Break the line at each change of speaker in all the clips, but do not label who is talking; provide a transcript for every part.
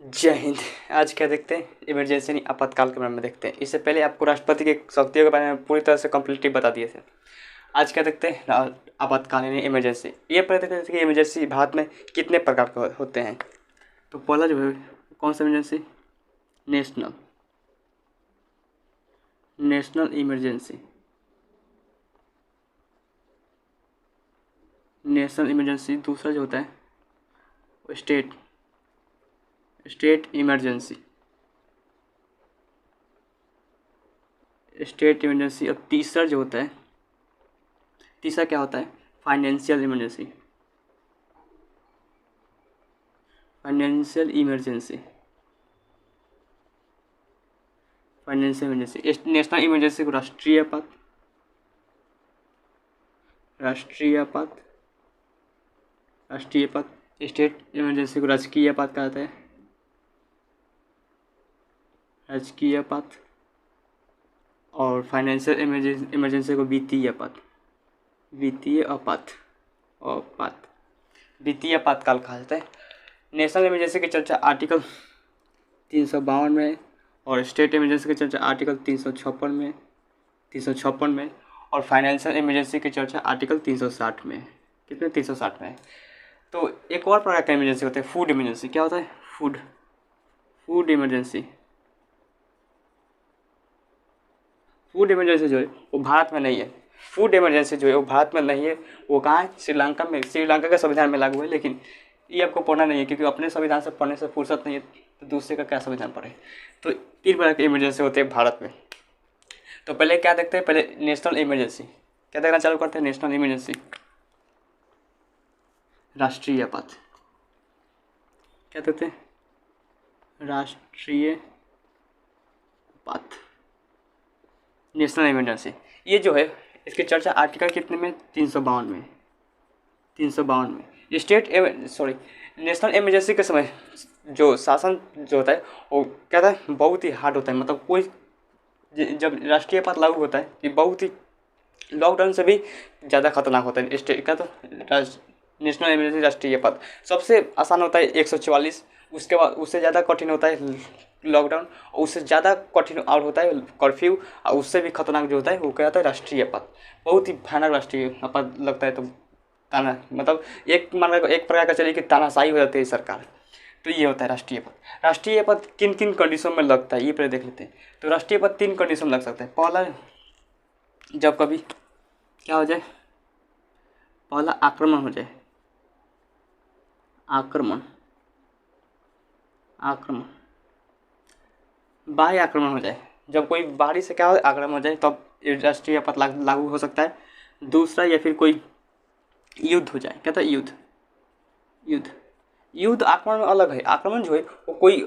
जय हिंद। आज क्या देखते हैं, इमरजेंसी यानी आपातकाल के बारे में देखते हैं। इससे पहले आपको राष्ट्रपति के शक्तियों के बारे में पूरी तरह से कम्प्लीटली बता दिए थे। आज क्या देखते हैं, आपातकाल यानी इमरजेंसी। ये पता देखते हैं कि इमरजेंसी भारत में कितने प्रकार के होते हैं। तो पहला जो है कौन सा emergency, national emergency. National emergency. दूसरा जो होता है वो स्टेट इमरजेंसी। और तीसरा जो होता है, तीसरा क्या होता है, financial emergency. Financial emergency. National emergency को राष्ट्रीय आपात। स्टेट इमरजेंसी को राजकीय आपात कहा जाता है, राजकीय आपात। और फाइनेंशियल इमरजेंसी को वित्तीय आपातकाल कहा जाता है। नेशनल इमरजेंसी की चर्चा आर्टिकल 352 में और स्टेट इमरजेंसी की चर्चा आर्टिकल 356 में और फाइनेंशियल इमरजेंसी की चर्चा आर्टिकल 360 में। कितने, 360 में। तो एक और प्रकार का इमरजेंसी होता है फूड इमरजेंसी। क्या होता है, फूड इमरजेंसी। फूड इमरजेंसी जो है वो भारत में नहीं है। फूड इमरजेंसी जो है वो भारत में नहीं है। वो कहाँ है, श्रीलंका में। श्रीलंका के संविधान में लागू है, लेकिन ये आपको पढ़ना नहीं है क्योंकि अपने संविधान से पढ़ने से फुर्सत नहीं है, तो दूसरे का क्या संविधान पढ़े। तो 3 प्रकार की इमरजेंसी होते हैं भारत में। तो पहले क्या देखते हैं, पहले नेशनल इमरजेंसी। क्या देखना चालू करते हैं, नेशनल इमरजेंसी, राष्ट्रीय आपात। क्या देखते हैं, राष्ट्रीय आपात, नेशनल इमरजेंसी। ये जो है इसकी चर्चा आर्टिकल कितने में, 352 में। नेशनल इमरजेंसी के समय जो शासन जो होता है वो क्या होता है, बहुत ही हार्ड होता है। मतलब कोई जब राष्ट्रीय आपात लागू होता है ये बहुत ही लॉकडाउन से भी ज़्यादा खतरनाक होता है। क्या तो नेशनल इमरजेंसी, राष्ट्रीय आपात सबसे आसान होता है 144। उसके बाद उससे ज़्यादा कठिन होता है लॉकडाउन, और उससे ज़्यादा कठिन और होता है कर्फ्यू, और उससे भी खतरनाक जो होता है वो क्या होता है, राष्ट्रीय आपात। बहुत ही भयानक राष्ट्रीय आपात लगता है। तो ताना मतलब एक प्रकार का चलिए कि तानाशाही हो जाती है सरकार। तो ये होता है राष्ट्रीय आपात। राष्ट्रीय आपात किन किन कंडीशन में लगता है ये पहले देख लेते हैं। तो राष्ट्रीय आपात 3 कंडीशन में लग सकता है। पहला, जब कभी क्या हो जाए, पहला आक्रमण हो जाए, आक्रमण बाह्य आक्रमण हो जाए। जब कोई बाहरी से क्या हो, आक्रमण हो जाए, तब राष्ट्रीय आपात लागू हो सकता है। दूसरा, या फिर कोई युद्ध हो जाए। क्या था, युद्ध आक्रमण में अलग है। आक्रमण जो है वो कोई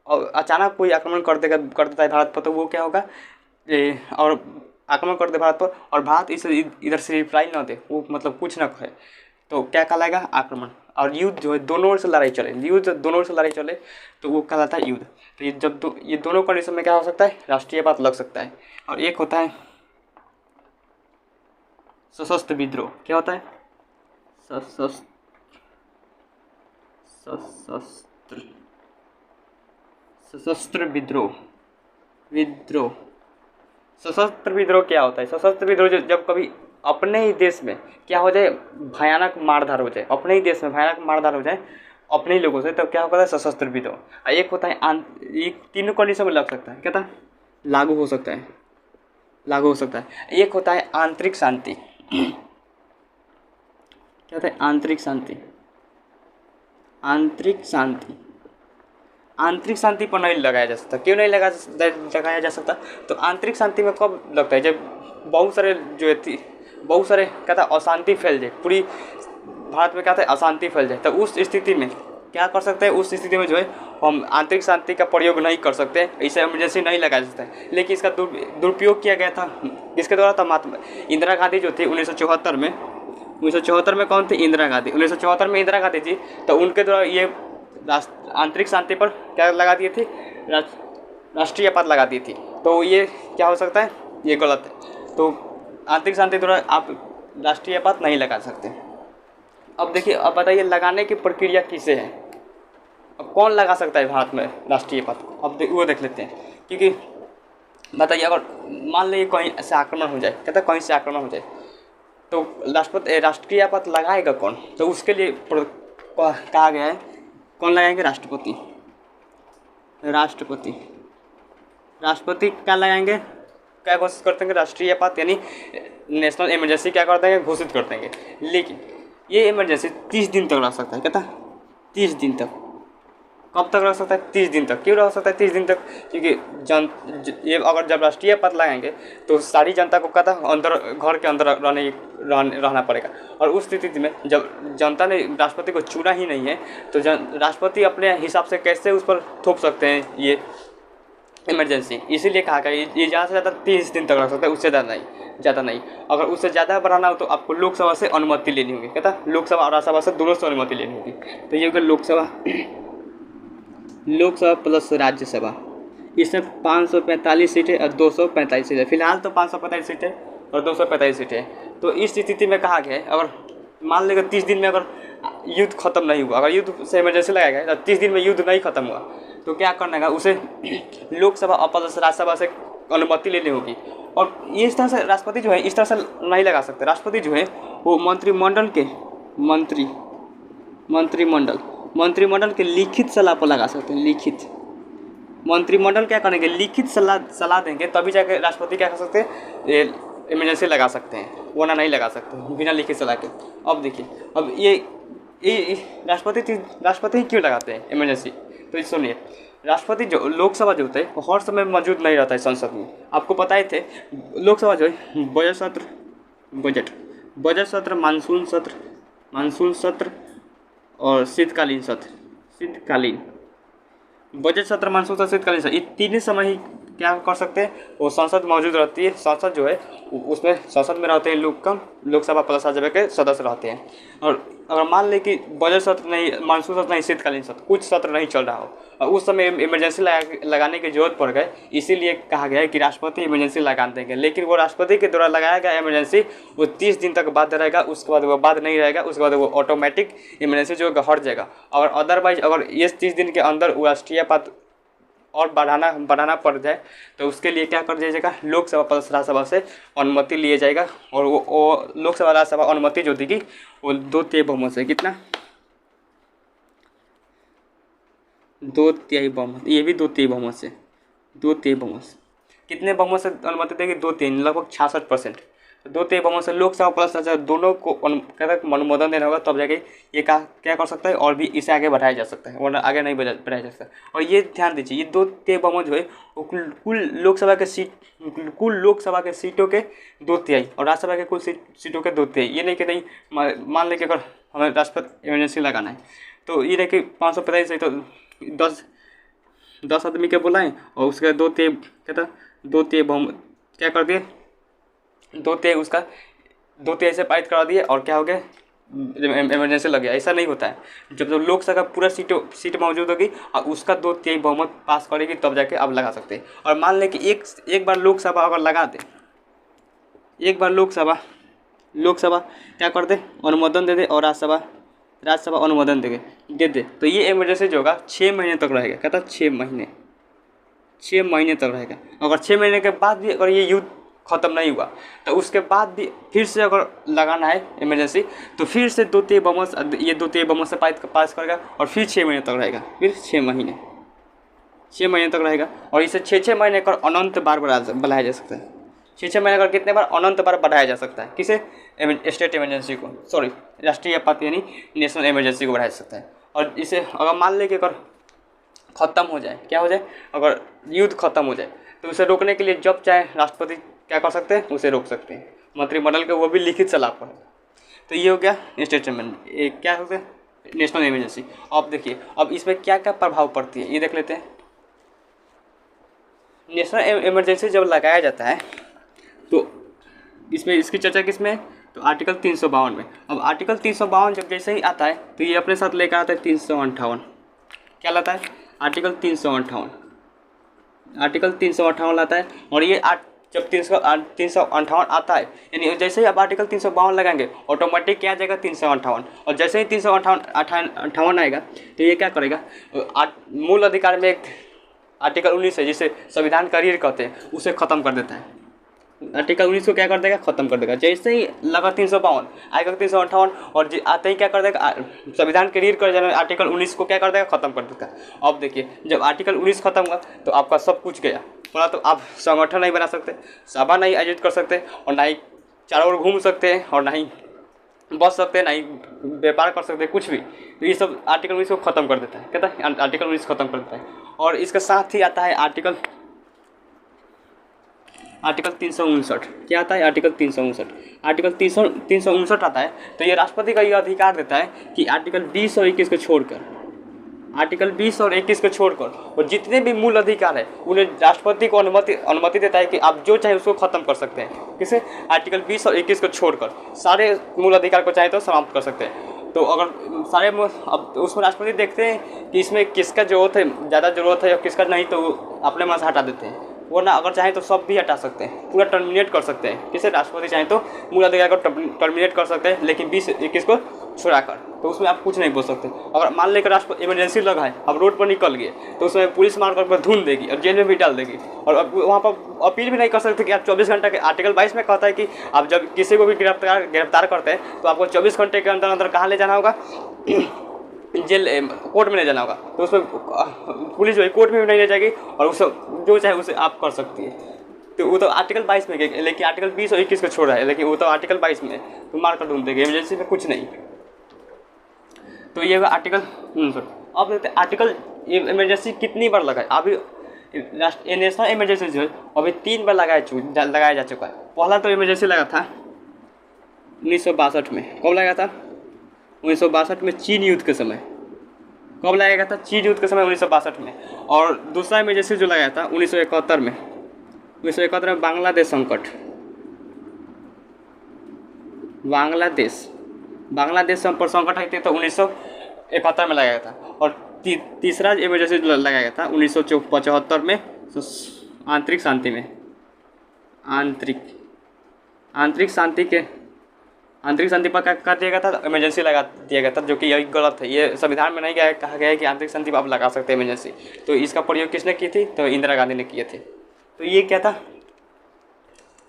अचानक कोई आक्रमण कर देता है भारत पर, तो वो क्या होगा, और आक्रमण कर दे भारत पर और भारत इसे इधर से रिप्लाई ना दे, वो मतलब कुछ ना कहे, तो क्या कहलाएगा, आक्रमण। और युद्ध जो है दोनों ओर से लड़ाई चले, तो वो कहलाता है युद्ध। तो ये जब ये दोनों कंडीशन में क्या हो सकता है, राष्ट्रीय आपात लग सकता है। और एक होता है सशस्त्र विद्रोह। क्या होता है, सशस्त्र विद्रोह। सशस्त्र विद्रोह क्या होता है, सशस्त्र विद्रोह जब कभी अपने ही देश में क्या हो जाए, भयानक मारधाड़ हो जाए, अपने ही देश में भयानक मारधाड़ हो जाए अपने ही लोगों से, तब क्या होता है, सशस्त्र विद्रोह। एक होता है ये तीनों कंडीशन में लग सकता है। क्या था, लागू हो सकता है। एक होता है आंतरिक शांति। क्या होता है, आंतरिक शांति पर नहीं लगाया जा सकता। क्यों नहीं लगाया जा सकता, तो आंतरिक शांति में कब लगता है, जब बहुत सारे क्या था, अशांति फैल जाए, पूरी भारत में क्या था, अशांति फैल जाए। तो उस स्थिति में क्या कर सकते हैं, उस स्थिति में जो है हम आंतरिक शांति का प्रयोग नहीं कर सकते, इसे इमरजेंसी नहीं लगाया जा सकता है। लेकिन इसका दुरुपयोग किया गया था, किसके द्वारा था, महात्मा इंदिरा गांधी जो थे 1974 में कौन थे, इंदिरा गांधी। 1974 में इंदिरा गांधी जी, तो उनके द्वारा ये आंतरिक शांति पर क्या लगा दिए थे, राष्ट्रीय आपात लगा दी थी। तो ये क्या हो सकता है, ये गलत है। तो आंतरिक शांति द्वारा आप राष्ट्रीय आपात नहीं लगा सकते। अब देखिए, अब बताइए लगाने की प्रक्रिया किसे है। अब कौन लगा सकता है भारत में राष्ट्रीय पद? अब वो देख लेते हैं, क्योंकि बताइए अगर मान लीजिए कहीं से आक्रमण हो जाए, कहते हैं कहीं से आक्रमण हो जाए तो राष्ट्रीय पद लगाएगा कौन? तो उसके लिए कहा गया है कौन लगाएंगे? राष्ट्रपति। राष्ट्रपति क्या लगाएंगे? क्या घोषित कर देंगे? राष्ट्रीय आपात यानी नेशनल इमरजेंसी क्या कर देंगे? घोषित कर देंगे। लेकिन ये इमरजेंसी 30 दिन तक रह सकता है। कहता 30 दिन तक। कब तक रह सकता है? 30 दिन तक। क्यों रह सकता है 30 दिन तक? क्योंकि ये अगर जब राष्ट्रीय आपात लगाएंगे तो सारी जनता को कहता अंदर, घर के अंदर रहना पड़ेगा। और उस स्थिति में जब जनता ने राष्ट्रपति को चुना ही नहीं है तो राष्ट्रपति अपने हिसाब से कैसे उस पर थोप सकते हैं ये इमरजेंसी? इसीलिए कहा गया ये ज़्यादा से ज़्यादा 30 दिन तक रख सकता है, उससे ज़्यादा नहीं। अगर उससे ज़्यादा बढ़ाना हो तो आपको लोकसभा से अनुमति लेनी होगी। कहता लोकसभा और राज्यसभा से दोनों से अनुमति लेनी होगी। तो ये होगा लोकसभा प्लस राज्यसभा। इसमें 545 सीटें और 245 सीटें। फिलहाल तो 545 सीटें और 245 सीटें। तो इस स्थिति में कहा गया है अगर मान लेगा 30 दिन में अगर युद्ध खत्म नहीं हुआ, अगर युद्ध से इमरजेंसी लगाया गया तो 30 दिन में युद्ध नहीं खत्म हुआ तो क्या करना है? उसे लोकसभा और प्लस राज्यसभा से अनुमति लेनी होगी। और ये इस तरह से राष्ट्रपति जो है इस तरह से नहीं लगा सकते। राष्ट्रपति जो है वो मंत्रिमंडल के लिखित सलाह पर लगा सकते हैं। लिखित मंत्रिमंडल क्या करेंगे? लिखित सलाह देंगे तभी जाके राष्ट्रपति क्या कर सकते हैं? इमरजेंसी लगा सकते हैं, वरना नहीं लगा सकते बिना लिखित सलाह के। अब देखिए, अब ये राष्ट्रपति क्यों लगाते हैं इमरजेंसी? तो सुनिए, राष्ट्रपति जो लोकसभा जो होता है वो हर समय मौजूद नहीं रहता है संसद में। आपको पता ही थे लोकसभा जो है बजट सत्र, मानसून सत्र और शीतकालीन बजट सत्र, मानसून सत्र, शीतकालीन सत्र, ये तीन ही समय ही क्या कर सकते हैं? वो संसद मौजूद रहती है। संसद जो है उसमें संसद में रहते हैं लोकसभा प्लस राज्यसभा के सदस्य रहते हैं। और अगर मान लें कि बजट सत्र नहीं, मानसून सत्र नहीं, शीतकालीन सत्र, कुछ सत्र नहीं चल रहा हो और उस समय इमरजेंसी लगाने की जरूरत पड़ गए, इसीलिए कहा गया है कि राष्ट्रपति इमरजेंसी लगा देंगे। लेकिन वो राष्ट्रपति के द्वारा लगाया गया इमरजेंसी वो 30 दिन तक बाध्य रहेगा, उसके बाद वो बाध्य नहीं रहेगा, उसके बाद वो ऑटोमेटिक इमरजेंसी जो हट जाएगा। और अदरवाइज अगर ये 30 दिन के अंदर राष्ट्रीय आपात और बढ़ाना पड़ जाए तो उसके लिए क्या कर दिया जाएगा? लोकसभा प्लस राज्यसभा से अनुमति लिए जाएगा। और वो लोकसभा राज्यसभा अनुमति जो देगी वो 2/3 बहुमत से। कितना? 2/3 बहुमत। ये भी 2/3 बहुमत से। 2/3 बहुमत से कितने बहुमत से अनुमति देगी? 2/3, लगभग 66%। 2/3 बहुमत से लोकसभा प्लस राज्यसभा दोनों को अनुमोदन देना होगा, तब जाके ये क्या कर सकता है और भी इसे आगे बढ़ाया जा सकता है, वरना आगे नहीं बढ़ाया जा सकता। और ये ध्यान दीजिए, ये 2/3 बहुमत जो है वो कुल लोकसभा के सीटों के 2/3 और राज्यसभा के कुल सीटों के 2/3। ये नहीं कि नहीं मान लें कि अगर हमें राष्ट्रपति इमरजेंसी लगाना है तो ये नहीं कि 545 से तो 10 आदमी के बुलाएं और उसके 2/3 बहुमत क्या कर दिए? 2/3 से पारित करा दिए और क्या हो गया? इमरजेंसी लग गया। ऐसा नहीं होता है। जब लोकसभा पूरा सीट मौजूद होगी और उसका 2/3 बहुमत पास करेगी तब जाके आप लगा सकते हैं। और मान लें कि एक बार लोकसभा अगर लगा दे, एक बार लोकसभा क्या कर दे? अनुमोदन दे दे और राज्यसभा अनुमोदन दे दे तो ये इमरजेंसी जो होगा 6 महीने तक रहेगा। कहता 6 महीने तक रहेगा। अगर 6 महीने के बाद भी अगर ये युद्ध खत्म नहीं हुआ तो उसके बाद भी फिर से अगर लगाना है इमरजेंसी तो फिर से 2/3 बहुमत से पास करेगा और फिर 6 महीने तक रहेगा। फिर 6 महीने तक रहेगा। और इसे 6 महीने कर अनंत बार बढ़ाया जा सकता है। 6 महीने कर कितने बार? अनंत बार बढ़ाया जा सकता है। किसे? स्टेट इमरजेंसी को, सॉरी राष्ट्रीय आपात यानी नेशनल इमरजेंसी को बढ़ाया जा सकता है। और इसे अगर मान लें कि अगर ख़त्म हो जाए, क्या हो जाए? अगर युद्ध खत्म हो जाए तो उसे रोकने के लिए जब चाहे राष्ट्रपति क्या कर सकते हैं? उसे रोक सकते हैं मंत्रिमंडल के, वो भी लिखित सलाह पर। तो ये हो गया स्टेट इमरजेंसी, क्या होता है? National emergency. अब देखिए, अब इसमें क्या क्या प्रभाव पड़ती है ये देख लेते हैं। नेशनल इमरजेंसी जब लगाया जाता है तो इसमें इसकी चर्चा किसमें? तो आर्टिकल 352 में। अब आर्टिकल 352 जब जैसे ही आता है तो ये अपने साथ लेकर आता है 358। क्या लाता है? आर्टिकल 358 लाता है। और ये जब 358 आता है, यानी जैसे ही आप आर्टिकल 352 लगाएंगे ऑटोमेटिक क्या आ जाएगा 358, और जैसे ही 358 आएगा तो ये क्या करेगा, मूल अधिकार में एक आर्टिकल 19 है जिसे संविधान का रीढ़ कहते हैं, उसे ख़त्म कर देता है। आर्टिकल 19 को क्या कर देगा, ख़त्म कर देगा। जैसे ही लगा 352 आएगा 358, और आते ही क्या कर देगा, संविधान के रीढ़ कर जाने आर्टिकल 19 को क्या कर देगा, ख़त्म कर देगा। अब देखिए जब आर्टिकल 19 खत्म हुआ तो आपका सब कुछ गया, बोला तो आप संगठन नहीं बना सकते, सभा नहीं आयोजित कर सकते, और ना ही चारों ओर घूम सकते हैं, और ना ही बच सकते हैं, ना ही व्यापार कर सकते हैं, कुछ भी। तो ये सब आर्टिकल 19 को ख़त्म कर देता है, कहता है आर्टिकल 19 ख़त्म कर देता है। और इसके साथ ही आता है आर्टिकल 359। क्या आता है, आर्टिकल 359। आर्टिकल 359 आता है तो ये राष्ट्रपति का ये अधिकार देता है कि आर्टिकल 20 और 21 को छोड़कर, आर्टिकल 20 और 21 को छोड़कर और जितने भी मूल अधिकार है उन्हें राष्ट्रपति को अनुमति देता है कि आप जो चाहे उसको ख़त्म कर सकते हैं। किसे, आर्टिकल 20 और 21 को छोड़कर सारे मूल अधिकार को चाहे तो समाप्त कर सकते हैं। तो अगर सारे अब उसमें राष्ट्रपति देखते हैं कि इसमें किसका जरूरत है, ज़्यादा ज़रूरत है और किसका नहीं, तो अपने मन से हटा देते हैं, वरना अगर चाहें तो सब भी हटा सकते हैं, पूरा टर्मिनेट कर सकते हैं। किसे, राष्ट्रपति चाहें तो मूल अधिकार को टर्मिनेट कर सकते हैं, लेकिन 20-21 को छुड़ाकर, तो उसमें आप कुछ नहीं बोल सकते। अगर मान लेकर राष्ट्रपति इमरजेंसी लगा है, अब रोड पर निकल गए, तो उसमें पुलिस मारकर धुन देगी और जेल में भी डाल देगी, और अब वहाँ पर अपील भी नहीं कर सकते कि आप 24 घंटे के, आर्टिकल 22 में कहता है कि आप जब किसी को भी गिरफ्तार करते हैं तो आपको 24 घंटे के अंदर कहाँ ले जाना होगा, जेल, कोर्ट में ले जाना होगा। तो उसमें पुलिस जो है कोर्ट में भी नहीं ले जाएगी, और उसे जो चाहे उसे आप कर सकती है। तो वो तो आर्टिकल 22 में, लेकिन आर्टिकल 20 और 21 को छोड़ रहा है, लेकिन वो तो आर्टिकल 22 में तो मार कर ढूंढ देगी, इमरजेंसी में कुछ नहीं। तो ये आर्टिकल। अब देखते हैं आर्टिकल इमरजेंसी कितनी बार लगा है। अभी नेशनल इमरजेंसी जो है अभी 3 बार लगाया जा चुका है। पहला तो इमरजेंसी लगा था 1962 में। कब लगा था, 1962 में चीन युद्ध के समय। कब लगाया गया था, चीन युद्ध के समय 1962 में। और दूसरा इमरजेंसी जो लगाया था 1971 में। 1971 में बांग्लादेश संकट, बांग्लादेश पर संकट आई थी, तो 1971 में लगाया था। और तीसरा इमरजेंसी लगाया गया था 1975 में, आंतरिक शांति में। आंतरिक शांति पर क्या कर दिया गया था, इमरजेंसी लगा दिया गया था, जो कि यही गलत है। ये संविधान में नहीं कहा गया है कि आंतरिक शांति पर आप लगा सकते हैं इमरजेंसी। तो इसका प्रयोग किसने की थी, तो इंदिरा गांधी ने किए थे। तो ये क्या था,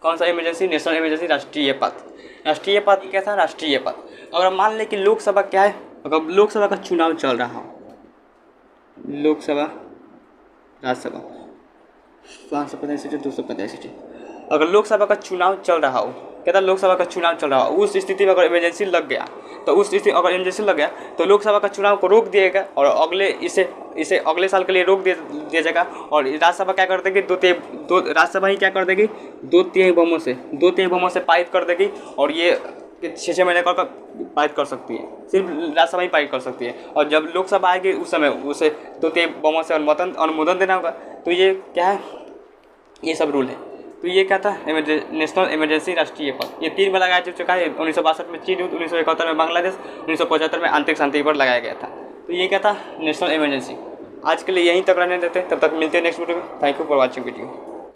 कौन सा इमरजेंसी, नेशनल इमरजेंसी, राष्ट्रीय पद क्या था, राष्ट्रीय पद। अगर मान लें कि लोकसभा क्या है, अगर लोकसभा का चुनाव चल रहा हो, लोकसभा, राज्यसभा, 550 सीटें, 250 सीटें, अगर लोकसभा का चुनाव चल रहा हो, कहता लोकसभा का चुनाव चल रहा हो, उस स्थिति में अगर इमरजेंसी लग गया, तो तो लोकसभा का चुनाव को रोक दिएगा, और इसे अगले साल के लिए रोक दिया जाएगा। और राज्यसभा क्या कर देगी, राज्यसभा ही क्या कर देगी, 2/3 बहुमत से पारित कर देगी। और ये 6 महीने का पारित कर सकती है, सिर्फ राज्यसभा ही पारित कर सकती है। और जब लोकसभा आएगी उस समय उसे 2/3 बहुमत से अनुमोदन देना होगा। तो ये क्या है, ये सब रूल है। तो ये क्या था, नेशनल इमरजेंसी, राष्ट्रीय पद। ये 3 बार लगाया जा चुका है। 1962 में चीन युद्ध, 1971 में बांग्लादेश, 1975 में आंतरिक शांति पर लगाया गया था। तो ये क्या था, नेशनल इमरजेंसी। आज के लिए यहीं तक रहने देते हैं, तब तक मिलते हैं नेक्स्ट वीडियो में। Thank you for watching video.